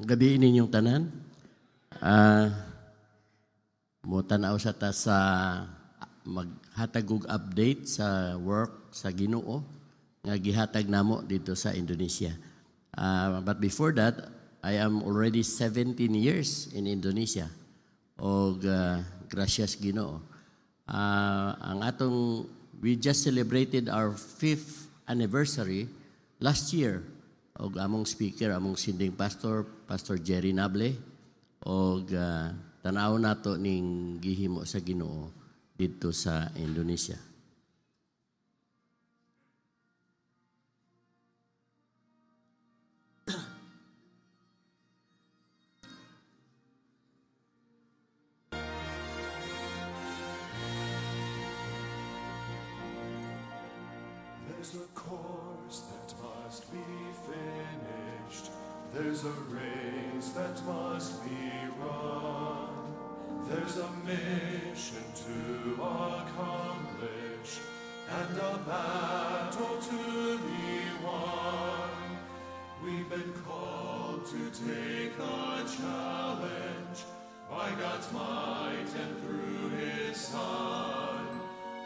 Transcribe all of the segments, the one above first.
Gabi ninyong tanan. Uh, Mutanaw sa ta sa maghatag og update sa work sa Ginoo nga gihatag namo dito sa Indonesia. But before that, I am already 17 years in Indonesia. Og gracias Ginoo. Ang atong we just celebrated our 5th anniversary last year. Og among speaker, among sinding pastor, Pastor Jerry Nable, og tanaw nato ning gihimo sa Ginoo dito sa Indonesia. There's a course that must be finished. There's a race that must be run. There's a mission to accomplish and a battle to be won. We've been called to take the challenge by God's might and through His Son.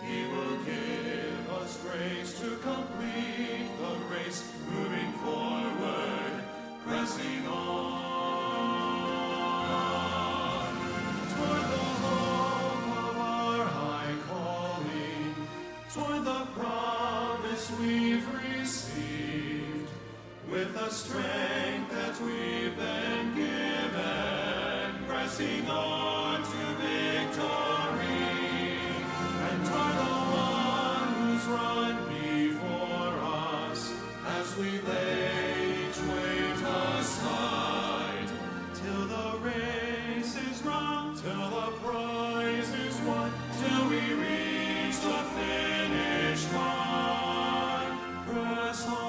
He will give us grace to complete the race, moving forward, pressing on toward the hope of our high calling, toward the promise we've received, with the strength that we've been given, pressing on to victory, and toward the one who's run before us, as we lay each weight aside, till the race is run, till the prize is won, till we reach the finish line. Press on.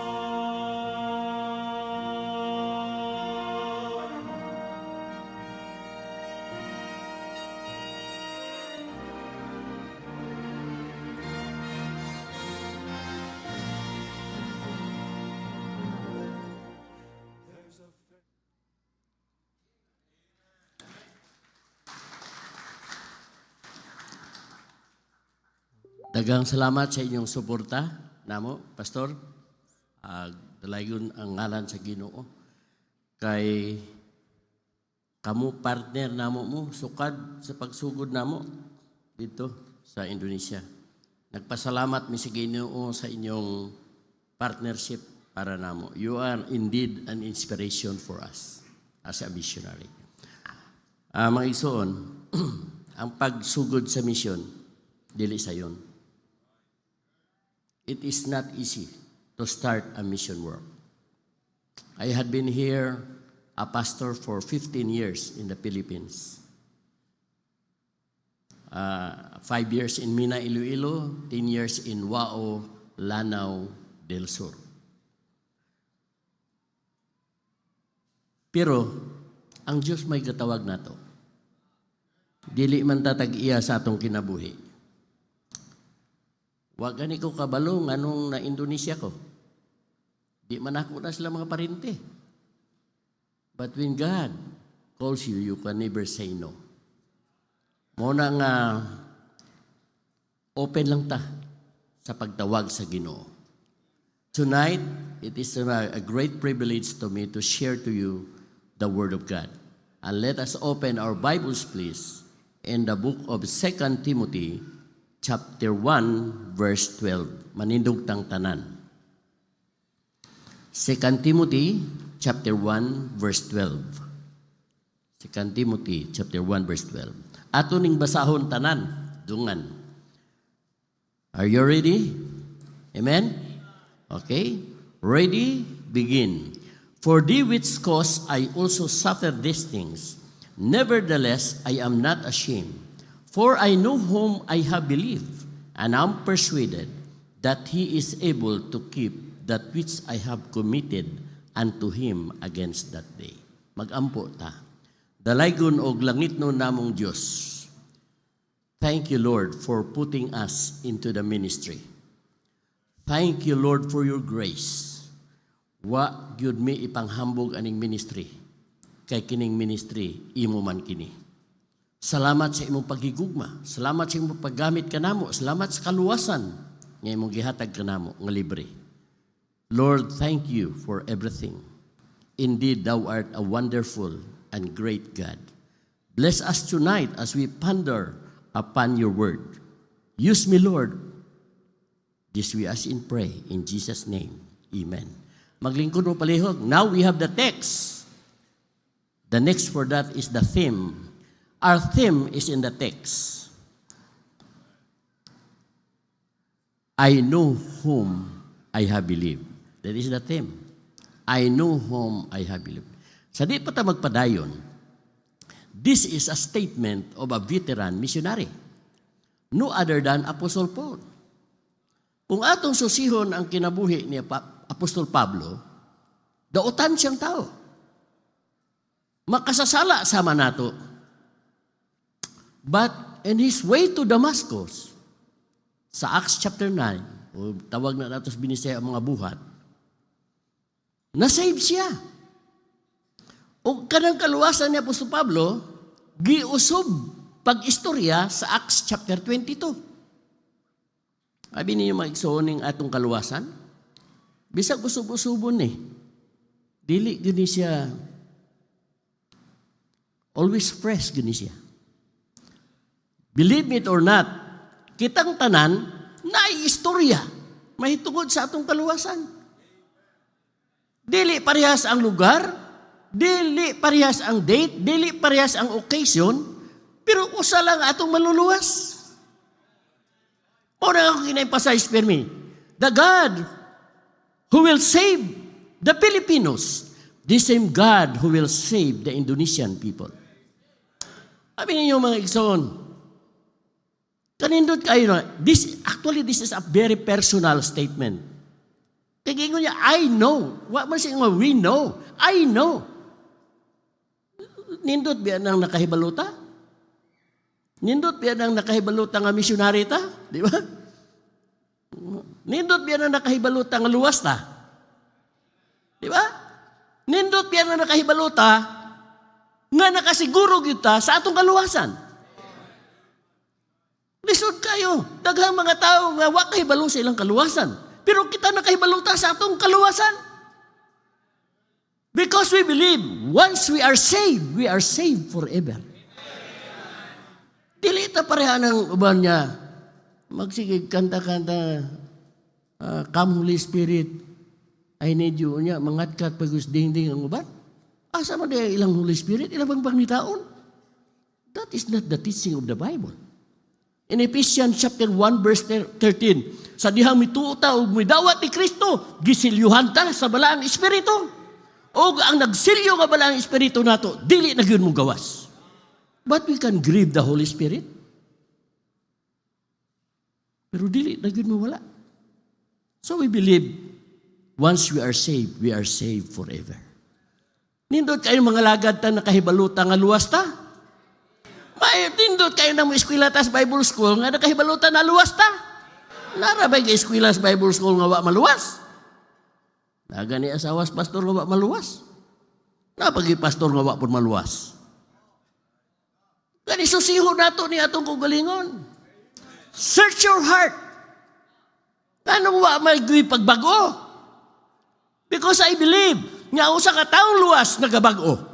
Daghang salamat sa inyong suporta namo, Pastor. Dalayon ang ngalan sa Ginoo. Kay kamu partner namo mo sukad sa pagsugod namo dito sa Indonesia. Nagpasalamat mi sa Ginoo sa inyong partnership para namo. You are indeed an inspiration for us as a missionary. Mga igsoon, ang pagsugod sa mission dili sayon. It is not easy to start a mission work. I had been here a pastor for 15 years in the Philippines. 5 years in Mina, Iloilo, 10 years in Wao, Lanao del Sur. Pero ang Diyos may gatawag nato. Dili man tatag-iya sa atong kinabuhi. Wa gani ko kabalo nganong na Indonesia ko. Di man ako na sila mga parente. But when God calls you, you can never say no. Muna nga open lang ta sa pagtawag sa Ginoo. Tonight, it is a great privilege to me to share to you the Word of God. And let us open our Bibles, please, in the book of 2 Timothy, chapter 1, verse 12. Manindog tang tanan. 2 Timothy, chapter 1, verse 12. 2 Timothy, chapter 1, verse 12. Ato ning basahon tanan, dungan. Are you ready? Amen? Okay. Ready? Begin. For thee which cause I also suffer these things. Nevertheless, I am not ashamed. For I know whom I have believed, and am persuaded that He is able to keep that which I have committed unto Him against that day. Magampo ta. Dalaygon og langit no namong Diyos. Thank you, Lord, for putting us into the ministry. Thank you, Lord, for your grace. Wa gyud mi ipanghambog aning ministry. kay kining ministry imo man kini. Salamat sa imong pagigugma, salamat sa imong paggamit kanamo, salamat sa kaluwasan nga imong gihatag kanamo nga libre. Lord, thank you for everything. Indeed, thou art a wonderful and great God. Bless us tonight as we ponder upon your word. Use me, Lord. This we ask and pray in Jesus' name. Amen. Maglingkod mo palihog. Now we have the text. The next for that is the theme. Our theme is in the text. I know whom I have believed. That is the theme. I know whom I have believed. Sa di pa ta magpadayon, this is a statement of a veteran missionary. No other than Apostle Paul. Kung atong susihon ang kinabuhi ni Apostol Pablo, dautan siyang tao. Makasasala sama nato. But in his way to Damascus, sa Acts chapter 9, o tawag na nato sa binisaya ang mga buhat, nasave siya. O kanang kaluwasan ni Apostol Pablo, giusob pag-istorya sa Acts chapter 22. Sabi niyo maigsuon atong kaluwasan, bisag usub-usubon ni. Dili gini siya always fresh gini siya. Believe it or not, kitang tanan naiistorya mahitungod sa atong kaluwasan. Dili parehas ang lugar, dili parehas ang date, dili parehas ang occasion, pero usa lang atong maluluwas. O na ako kina-emphasize for me, the God who will save the Filipinos, the same God who will save the Indonesian people. Sabi ninyo mga igsoon, kanindot kayo na, this is a very personal statement. Tingin niya, I know. What man siya we know. I know. Nindot biya nang nakahibaluta? Nindot biya nang nakahibaluta nga misyonary ta? Di ba? Nindot biya nang nakahibaluta nga luwas ta? Di ba? Nindot biya nang nakahibaluta nga nakasiguro kita sa atong kaluwasan. Lisod kayo. Daghang mga tao nga wa kahibalo sa ilang kaluwasan. Pero kita nakahibaluta sa atong kaluwasan. Because we believe, once we are saved forever. Dili ta pareha ng uban niya. Magsigig kanta-kanta, come Holy Spirit, I need you. Niya, mangatkat pagus ding-ding ang uban. Asa man din ilang Holy Spirit, ilang bang pangnitaon? That is not the teaching of the Bible. In Ephesians chapter 1 verse 13, sa dihang mituta o midawat ni Kristo, gisilyuhan ta sa balaang Espiritu. O ang nagsilyo nga balaang Espiritu nato, dili na gyud mo gawas. But we can grieve the Holy Spirit. Pero dili na gyud mo wala. So we believe, once we are saved forever. Nindot kayo mga lagad ta nakahibaluta nga luwas ta. Nindot kayo ng eskwela ta sa Bible School nga nakahibaluta na luwas ta. Narabay ka eskwela sa Bible School nga wa maluwas. Nagani asawas pastor nga wa maluwas. Napagi pastor nga wa pud maluwas. Kani susiho nato ni atong kugalingon. Search your heart. Anong wa may pagbago? Because I believe nga usa ka taong luwas nagabag-o.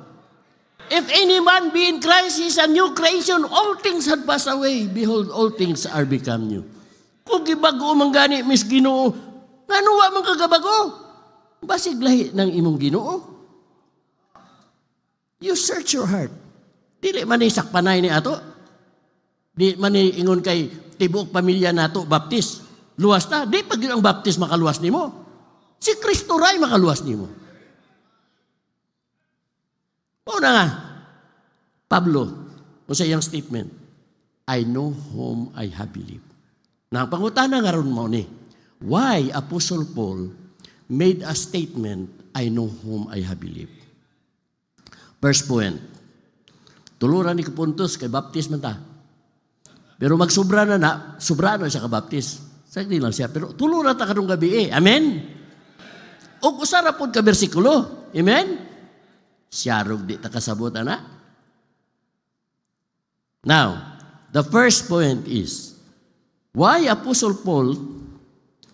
If any man be in Christ, he is a new creation. All things had passed away. Behold, all things are become new. Kung gibago man gani mis Ginoo, ngano wa man kagabago? Basig lahi ng imong Ginoo. You search your heart. Dili man ni sakpanay ni ato. Di man ni ingon kay tibuok pamilya nato baptis. Luwas ta. Di pag ang baptis makaluwas nimo. Si Kristo ray makaluwas nimo. O na nga, Pablo, sa iyang statement, I know whom I have believed. Na ang pangutana nga ron mo ni, why Apostle Paul made a statement, I know whom I have believed. First point, tuluran ni kapuntos kay baptis man ta. Pero magsubra na siya kabaptis. Sakli lang siya, pero tuluran ta karong gabi Amen? O usara pod ka bersikulo. Amen? Siyarog di ta kasabot, ana? Now, the first point is, why Apostle Paul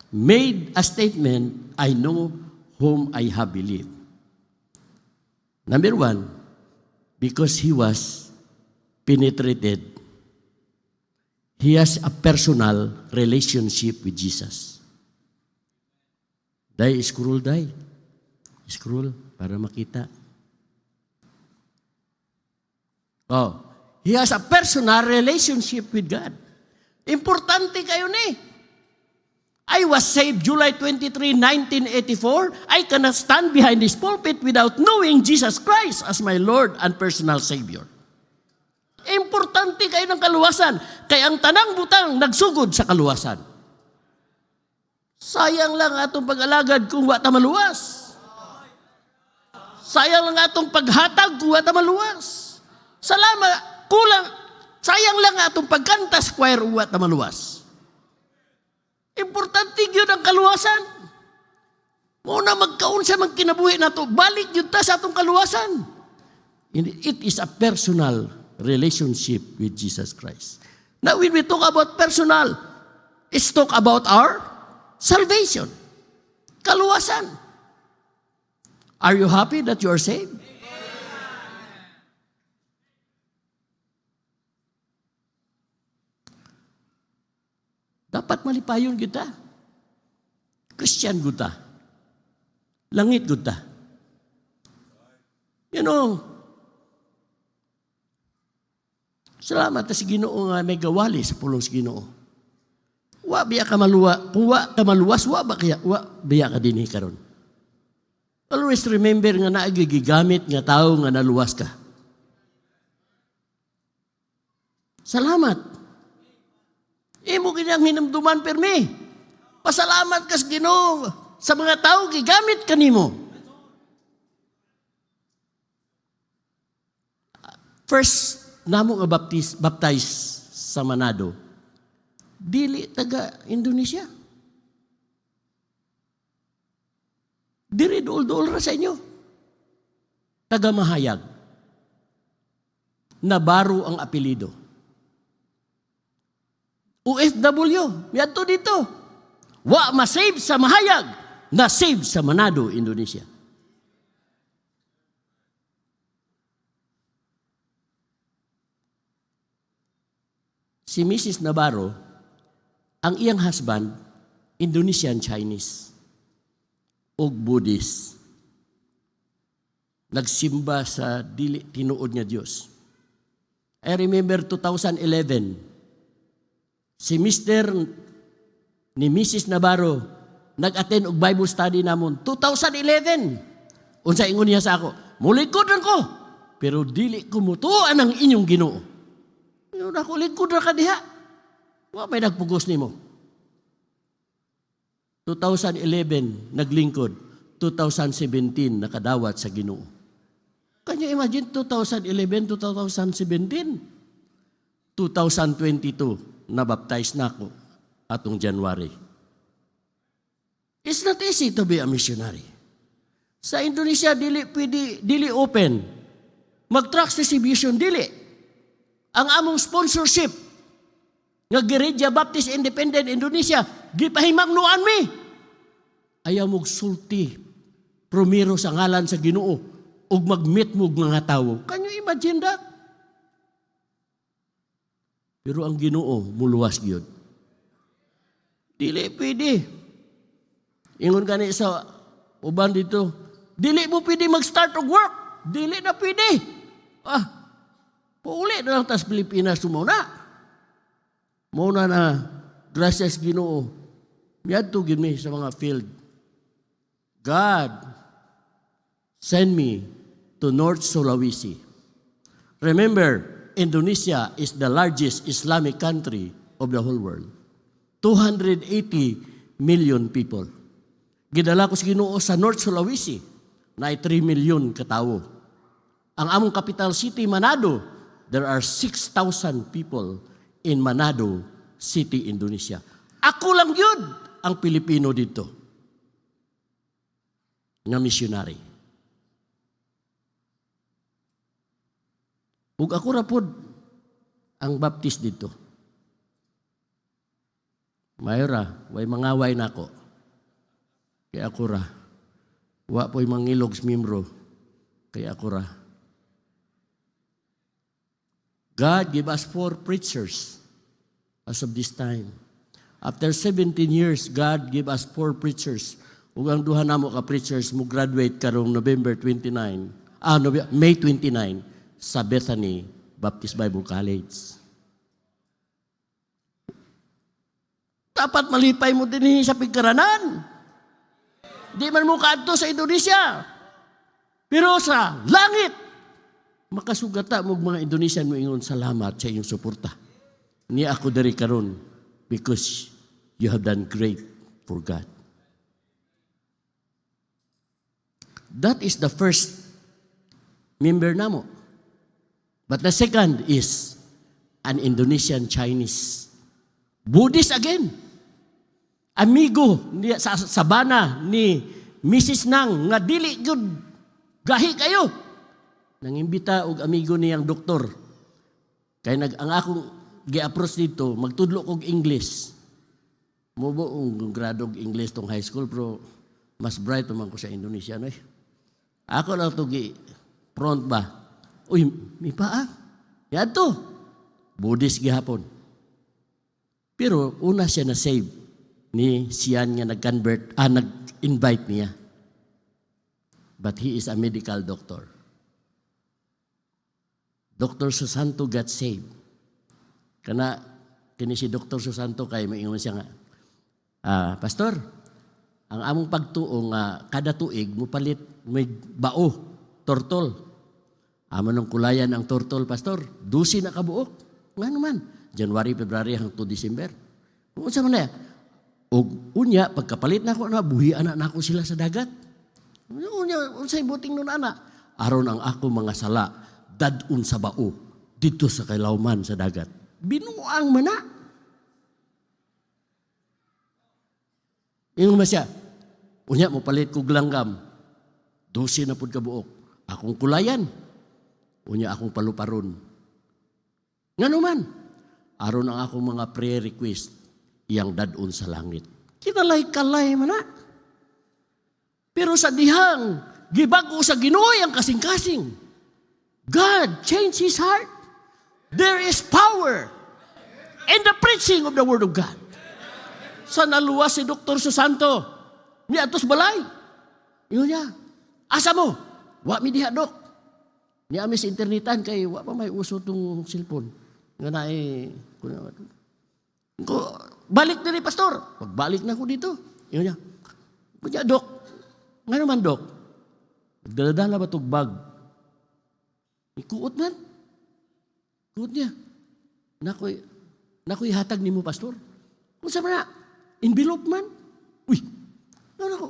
made a statement, I know whom I have believed. Number one, because he was penetrated. He has a personal relationship with Jesus. Scroll. Scroll para makita. Oh, he has a personal relationship with God. Importante kayo ni. I was saved July 23, 1984. I cannot stand behind this pulpit without knowing Jesus Christ as my Lord and personal Savior. Importante kayo ng kaluwasan. Kaya ang tanang butang nagsugod sa kaluwasan. Sayang lang atong pag-alagad kung wa ta maluwas. Sayang lang atong paghatag kung wa ta maluwas. Salamat, kulang. Sayang lang atong pagkanta sa choir kung wa ta maluwas. Importante yun ang kaluwasan. Muna magkaon sa magkinabuhi na to, balik yun ta sa atong kaluwasan. It is a personal relationship with Jesus Christ. Now, when we talk about personal, it's talk about our salvation. Kaluwasan. Are you happy that you are saved? Dapat malipayon kita. Christian kita. Langit kita. You know, salamat sa Ginoo nga may gawali sa pulong sa Ginoo. Wa biya ka maluwa, kung wa ka maluwas, wa biya ka dinhi karon. Always remember nga naagigamit nga tao nga naluwas ka. Salamat. Imo kinang hinamduman permi. Pasalamat kas Ginoo sa mga tao gigamit kanimo. First namo nga baptize sa Manado. Dili taga Indonesia. Diri dool ra sa inyo. Taga Mahayag. Nabaru ang apelido. OFW, yato dito. Wa ma-save sa Mahayag, na-save sa Manado, Indonesia. Si Mrs. Navarro, ang iyang husband, Indonesian Chinese, o Buddhist. Nagsimba sa dili tinuod nga Diyos. I remember 2011, si Mr. ni Mrs. Navarro nag-attend og Bible study namon 2011. Unsa ingon niya sa ako? Mulikod ko, pero dili ko mutuan ang inyong Ginoo. Yun ako likod ra ka diha. Wa may nagpugos nimo. 2011 naglingkod, 2017 nakadawat sa Ginoo. Can you imagine 2011, 2017? 2022 nabaptize na ako atong January. It's not easy to be a missionary. Sa Indonesia, dili open. Mag-trucks distribution, dili. Ang among sponsorship, nga Gereja Baptist Independent Indonesia, gipahimangnuan mi. Ayaw mong sulti, promiro sa ngalan sa Ginoo, ug mag-meet mo mga tao. Can you imagine that? Pero ang Ginoo muluwas gyud. Dili pwede. Ingon gani sa uban dito, dili mo pwede mag-start og work. Dili na pwede. Pauli na lang tas Pilipinas sumuna. Muna na, gracias Ginoo. Miyadto gid mi sa mga field. God, send me to North Sulawesi. Remember, Indonesia is the largest Islamic country of the whole world. 280 million people. Gidala ko sa Ginoo sa North Sulawesi na 3 million katawo. Ang among capital city, Manado, there are 6,000 people in Manado City, Indonesia. Ako lang yun ang Pilipino dito na missionary. Ug ako ra pod ang baptist dito. Mayra, way mangaway nako. Kaya ako ra. Wa po'y mangilog sa miyembro. Kaya ako ra. God give us 4 preachers as of this time. After 17 years, God give us 4 preachers. Ug ang duha namo ka preachers mo graduate karong May 29 sa Bethany Baptist Bible College. Dapat malipay mo din sa pigkaranan. Di man mo kaadto sa Indonesia. Pero sa langit, makasugata mo mga Indonesian mo ingon salamat sa iyong suporta. Ni ako dari karon because you have done great for God. That is the first member namo. But the second is an Indonesian Chinese. Buddhist again. Amigo sa Sabana ni Mrs. Nang nga dili gyud gahi kayo. Nangimbita og amigo niyang doktor. Kay ang akong gi-approach dito, magtudlo kog English. Mubo ang grado og English tong high school pero mas bright man ko sa Indonesia no. Ako lang to gi front ba. Uy, mi paa. Yadto. Buddhist gihapon. Pero una siya na save ni siyan nga nag-invite niya. But he is a medical doctor. Dr. Susanto got saved. Kini si Dr. Susanto kay maingon siya nga, Pastor, ang among pagtuo nga kada tuig mupalit may bao, tortol. Amo nang kulayan ang tortol, Pastor. 12 na kabuok. Nga naman. January, February hangtod December. Kung sa man og unya pagkapalit nako na buhi anak nako sila sa dagat. Unya unsay buting nun ana? Aron ang ako mga sala dadun sa bao dito sa kailawman sa dagat. Binuang mana. Ingon man siya. Unya mo palit kog langgam. 12 na pud ka buok. Akong kulayan. Unya akong paluparon. Ngano man? Aron ang akong mga prayer request iyang dadun sa langit. Kinalay-kalay man na. Pero sa dihang, gibago sa Ginoo ang kasing-kasing. God changed his heart. There is power in the preaching of the Word of God. Sa naluwas si Dr. Susanto, ni atos balay. Yun niya, asa mo? Wa mi diha, Dok. Ni amis internetan kay wa pa may uso tong cellphone. Nga na balik na ni Pastor. Pagbalik na ko dito. Yun niya. Kunya, Dok. Nga naman, Dok. Nagdaladala ba itong bag? Ikuot man. Kuot niya. Nakoy hatag ni mo, Pastor. Unsa man na? Envelope man. Uy.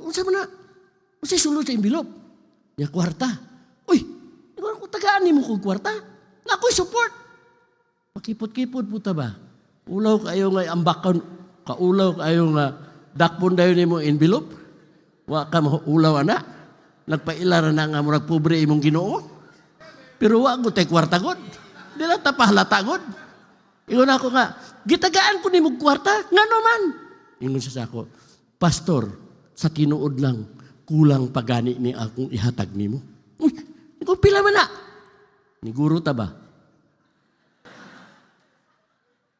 Unsa man na? Unsa sulod sa envelope? Niya, kwarta. Uy. Kung tagaan ni mo kong kwarta. Nakoy support. Makipot-kipot puta ba? Ulaw kayo nga ambakan, kaulaw kayo nga dakpon dayon nimo envelope. Wa ka ulaw ana. Nagpailara na nga mo nagpobre imong Ginoo. Pero wa ko tay kwarta god. Dila ta pahalata god. Ingon ako nga, gitagaan ko nimo kwarta, ngano man. Ingon siya sa ako, Pastor, sa tinuod lang kulang pagani ni akong ihatag nimo. Uy, ikaw pila man na. Ni guro ta ba?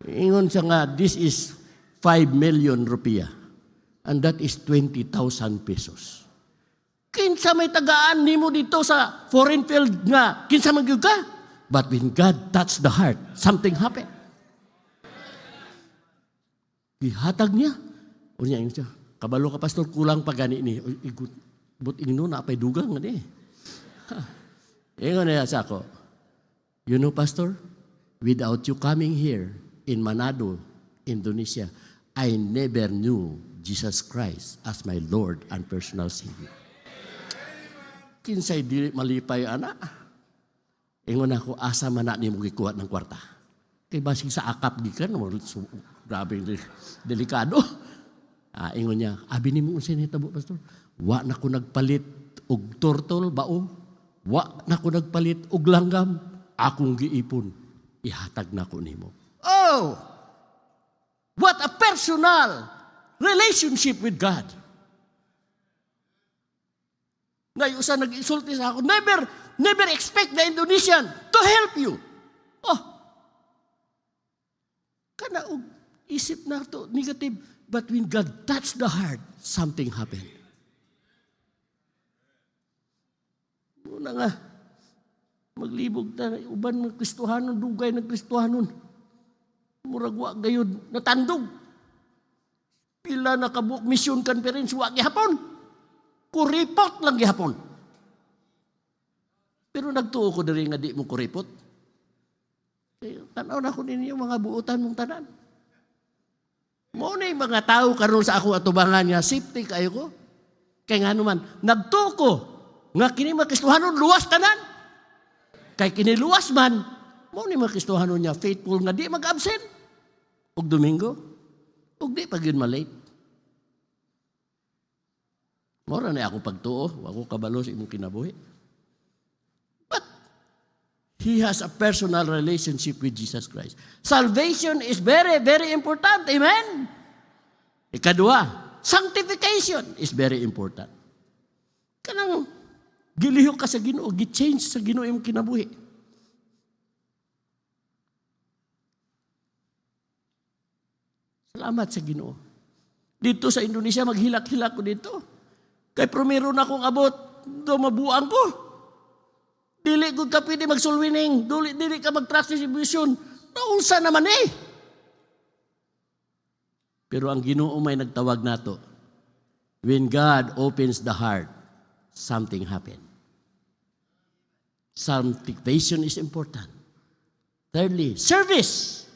Ingon siya nga, this is 5 million rupiah. And that is 20,000 pesos. Kinsa may tagaan nimo dito sa foreign field nga, kinsa magyud ka? But when God touched the heart, something happened. Ihatag niya. O niya, siya, kabalo ka, Pastor, kulang pa gani ni. But ino na apay dugang nga ni. Ingon niya sa ako, you know, Pastor, without you coming here, in Manado, Indonesia, I never knew Jesus Christ as my Lord and personal Savior. Kinsay di malipay ana. Ingon ako, asa man na ni mo gikuha ng kwarta. Kay basig sa akap gikan, grabe delikado. Ingon niya, abi ni mo unsay nitabo, Pastor? Wa na ko nagpalit og turtle bao. Wa na ko nagpalit og langgam. akong giipon, ihatag na ko nimo. Oh! What a personal relationship with God. Ngayon sa nag-insulti sa ako, never expect the Indonesian to help you. Oh! Kana og isip na to negative, but when God touched the heart, something happened. Muna nga, maglibog ta, uban ng Kristohanon, dugay ng Kristohanon. Muragwa gayud, natandog. Pila na kabuk mission conference, wa gihapon. Kuripot lang gihapon. Pero nagtuo ko diri nga di mo kuripot. Tanaw na ko ninyo mga buutan mong tanan. Mo na mga tao karon sa ako atubangan nga safety kayo ko. Kay nga naman, nagtuko nga kini makristohanon luwas tanan. Kay kini luwas man, mo ni makristohanon niya faithful nga di mag-absent. Og Domingo, og di pag yun malate. Mora na ako pagtuo, ako kabalo sa imong kinabuhi. But he has a personal relationship with Jesus Christ. Salvation is very, very important. Amen? Ikadua, sanctification is very important. Kanang gilihok ka sa Ginoo, gi-change sa Ginoo imong kinabuhi. Salamat sa Ginoo. Dito sa Indonesia, maghilak-hilak ko dito. Kay primero na akong abot, do mabuang ko. Dili ko ka pwede mag-soul-winning, dili ka mag-trust distribution. Naunsa naman eh. Pero ang Ginoo may nagtawag nato. When God opens the heart, something happen. Sanctification is important. Thirdly, service.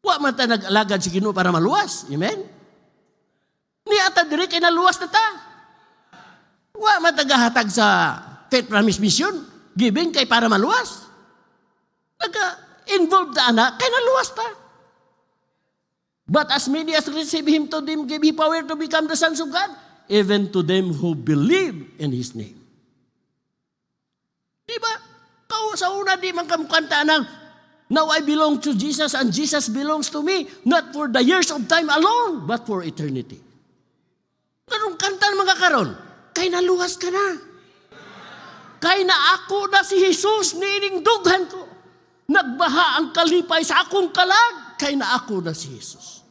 Wa man ta nag-alagad si Ginoo para maluwas. Amen? Ni ata diri kay naluwas na ta. Wa man tagahatag sa faith promise mission, giving kay para maluwas. Nag-involved ta ana kay naluwas ta. But as many as receive him, to them give he power to become the sons of God, even to them who believe in his name. Diba? Kau sa una di man kamukanta ng now I belong to Jesus and Jesus belongs to me, not for the years of time alone, but for eternity. Ganong kanta ng mga karon, kay naluwas ka na. Kay na ako na si Jesus, niining dughan ko. Nagbaha ang kalipay sa akong kalag, kay na ako na si Jesus.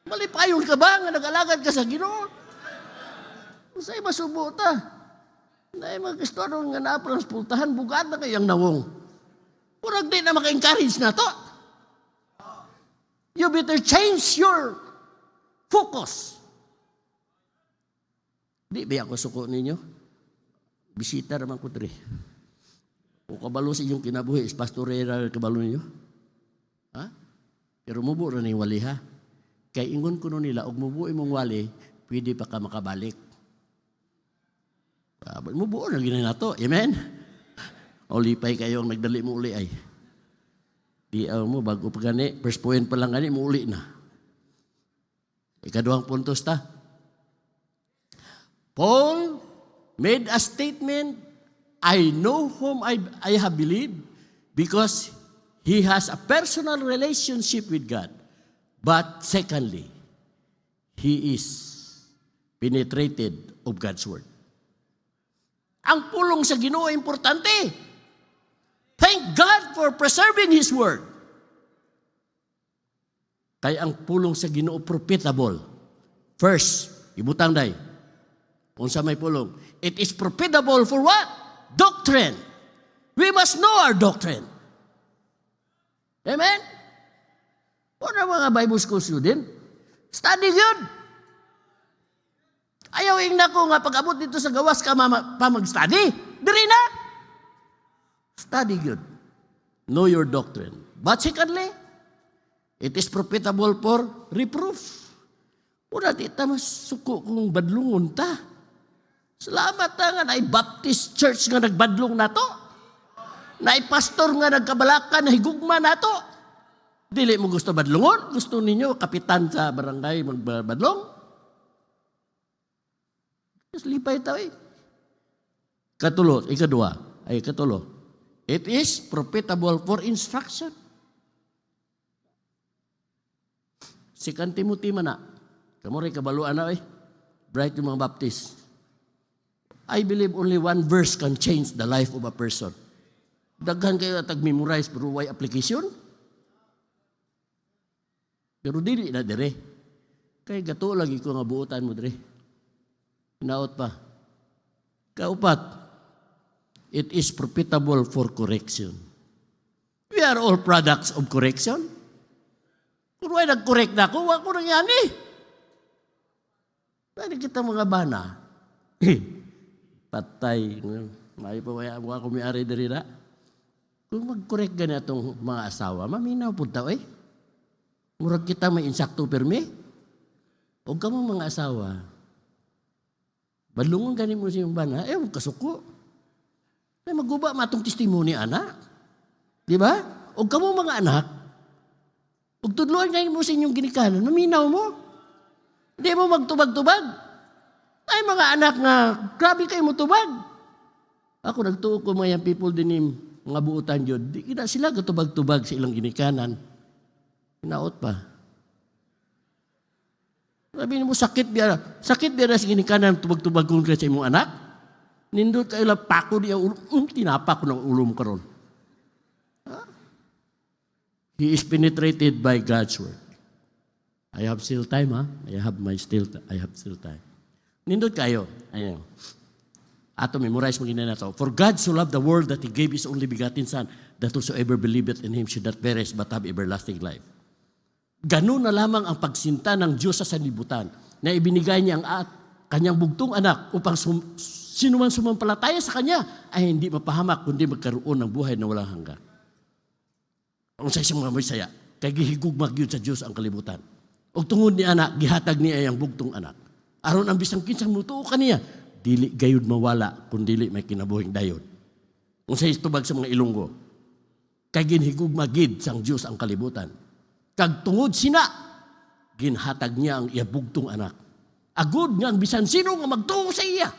Malipayon ka ba nga nag-alagad ka sa Ginoo? Masay masubo ta. Dahil mga Kristohanon nga na-transportahan, bugad na kayang nawong. Purag di na maka-encourage na to. You better change your focus. Di ba ako suko ninyo? Bisita naman ko diri. O kabalo sa inyong kinabuhi, is pastorera kabalo ninyo? Ha? Pero mubo na ni wali ha. Kay ingon ko nila, og mubo imong wali, pwede pa ka makabalik. Mubo na gina nato. Amen? O lipay kayo ang nagdali mo uli ay. Di mo, bago pa gani, first point pa lang gani, mo uli na. Ikaduhang puntos ta. Paul made a statement, I know whom I have believed because he has a personal relationship with God. But secondly, he is penetrated of God's word. Ang pulong sa Ginoo importante. Thank God for preserving his word. Kaya ang pulong sa Ginoo profitable. First, ibutang day. Unsa may pulong? It is profitable for what? Doctrine. We must know our doctrine. Amen? Para mga Bible school student, study good. Ayaw na ko nga pag-abot dito sa gawas ka pa mag-study. Diri na. Study good. Know your doctrine. But secondly, it is profitable for reproof. Una di ta masuko kung badlungon ta. Salamat nga na Baptist Church nga nagbadlong nato. Na pastor nga nagkabalakan na higugma nato. Dili mo gusto badlungon? Gusto ninyo kapitan sa barangay magbadlong? Lipay tao eh. Katulo. It is profitable for instruction. Second Timothy man na. Kamu rin kabaluan na Bright yung mga Baptist. I believe only one verse can change the life of a person. Daghan kayo tag-memorize pero why application? Pero dili na dire. Kay gato lagi ko nga buotan mo dire. Hinaot pa. Kaupat, it is profitable for correction. We are all products of correction. Kung why nag-correct na ako, wako nang yan Pwede kita mga bana. Patay. May pa kaya ako may-ari diri na. Kung mag-correct gani itong mga asawa, maminaw po tao Murag kita may insakto permi. O ka mo mga asawa. Balungon gani mo siyang bana, huwag kasuko. Ay maguba matong testimony anak. Di ba? O ka mo mga anak, huwag tudloan gani mo sa inyong ginikanan, maminaw mo. Hindi mo magtubag-tubag. Ay mga anak nga, grabe kayo mo tubag. Ako nagtuo ko mga people din yung mga buutan yun. Di na sila gatubag-tubag sa ilang ginikanan. Hinaot pa. Sabi mo, sakit biya na sa ginikanan tubag-tubag kung sa imong anak. Nindot kayo lang pako niya ulom. Tinapak ko ng ulom karon. He is penetrated by God's word. I have still time, I have still time. Nindot kayo. Ayun. Ato memorize mo gina na to. For God so loved the world that He gave His only begotten Son, that whosoever believeth in Him should not perish but have everlasting life. Ganun na lamang ang pagsinta ng Diyos sa sanlibutan na ibinigay niya ang kanyang bugtong anak upang sino man sumampalataya sa kanya ay hindi mapahamak kundi magkaroon ng buhay na walang hanggan. Ang sa isang mga Bisaya, kay gihigugmag yun sa Diyos ang kalibutan. O tungod ni anak, gihatag niya ang bugtong anak. Aron ang bisang kinsang mutuo kaniya, dili gayud mawala kung dili may kinabuhing dayon. Kung sa istubag sa mga Ilonggo, kay ginhigugmagid sang Diyos ang kalibutan. Kag tungod sina, ginhatag niya ang iyabugtong anak. Agud nga ang bisan sino nga magtuo sa iya,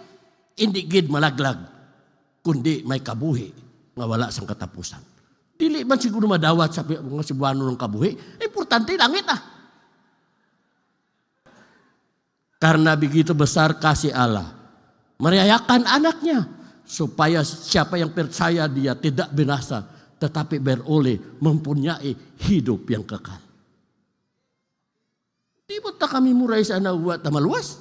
hindi gid malaglag, kundi may kabuhi nga wala sang katapusan. Dili man siguro madawat sa mga Cebuano ng kabuhi, importante langit Karena begitu besar kasih Allah, merayakan anaknya, supaya siapa yang percaya dia tidak binasa, tetapi beroleh mempunyai hidup yang kekal. Di ba ta kami muray sa anawa tamaluwas?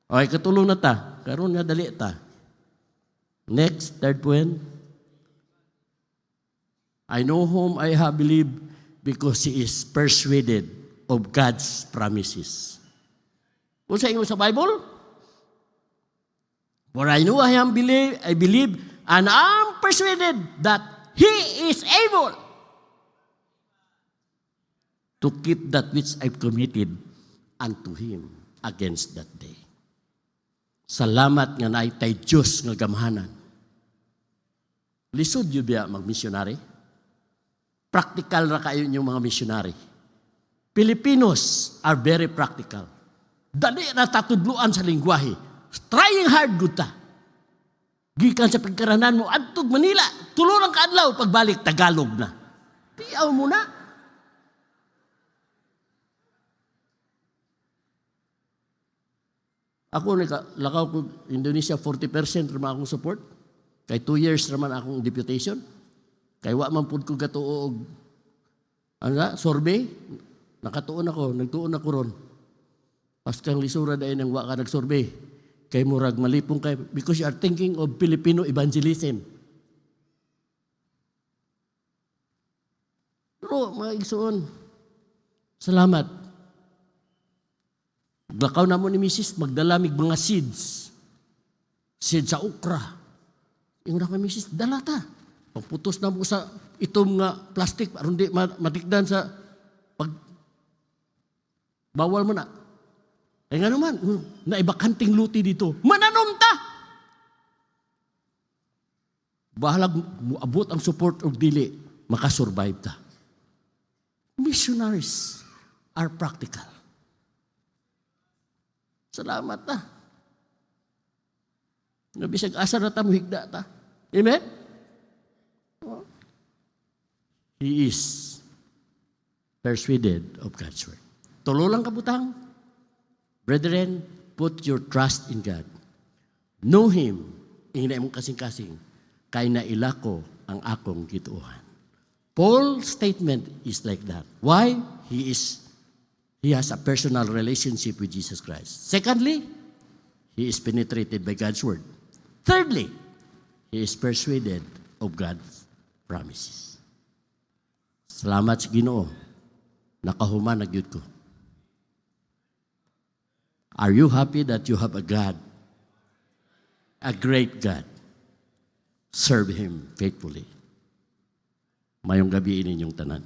Okay, katulong na ta. Karoon nga dali ta. Next, third point. I know whom I have believed because he is persuaded of God's promises. Kung sa inyo sa Bible, for I know I believe, and I'm persuaded that He is able to keep that which I've committed unto Him against that day. Salamat nga naay tay Diyos nga gamhanan. Lisod yun biya mag-missionary? Practical ra kayo yung mga missionary. Filipinos are very practical. Dali na tatudluan sa lingwahe. Trying hard good ta. Gikan sa pagkaranan mo, adtog Manila, tulurang kaadlaw, pagbalik, Tagalog na. Tiyaw mo na. Ako, lakaw ko Indonesia, 40% naman akong support. Kay 2 years naman akong deputation. Kay wa man pud ko gatuo og survey. Nakatuon ako, nagtuon ako ron. Paskang lisura dahil nang wa ka nag-survey. Kay murag malipong kay because you are thinking of Filipino evangelism. Pero mga igsoon, salamat. Lakaw na mo ni Mrs. magdalamig mga seeds. Seeds sa okra. Yung na kay Mrs. dalata. Pagputos na mo sa itom nga plastic aron di matikdan sa pag bawal mo na. Ay nga naman, naibakanting luti dito. Mananom ta! Bahalag abot ang support of dili, makasurvive ta. Missionaries are practical. Salamat Nga bisag asa na ta mo higda ta. Amen? He is persuaded of God's word. Tulo lang kabutang. Brethren, put your trust in God. Know Him. Ingna mong kasing-kasing. Kay naila ko ang akong gituohan. Paul's statement is like that. Why? He has a personal relationship with Jesus Christ. Secondly, he is penetrated by God's word. Thirdly, he is persuaded of God's promises. Salamat sa Ginoo. Nakahuman na gyud ko. Are you happy that you have a God? A great God. Serve Him faithfully. Mayong gabi ninyong tanan.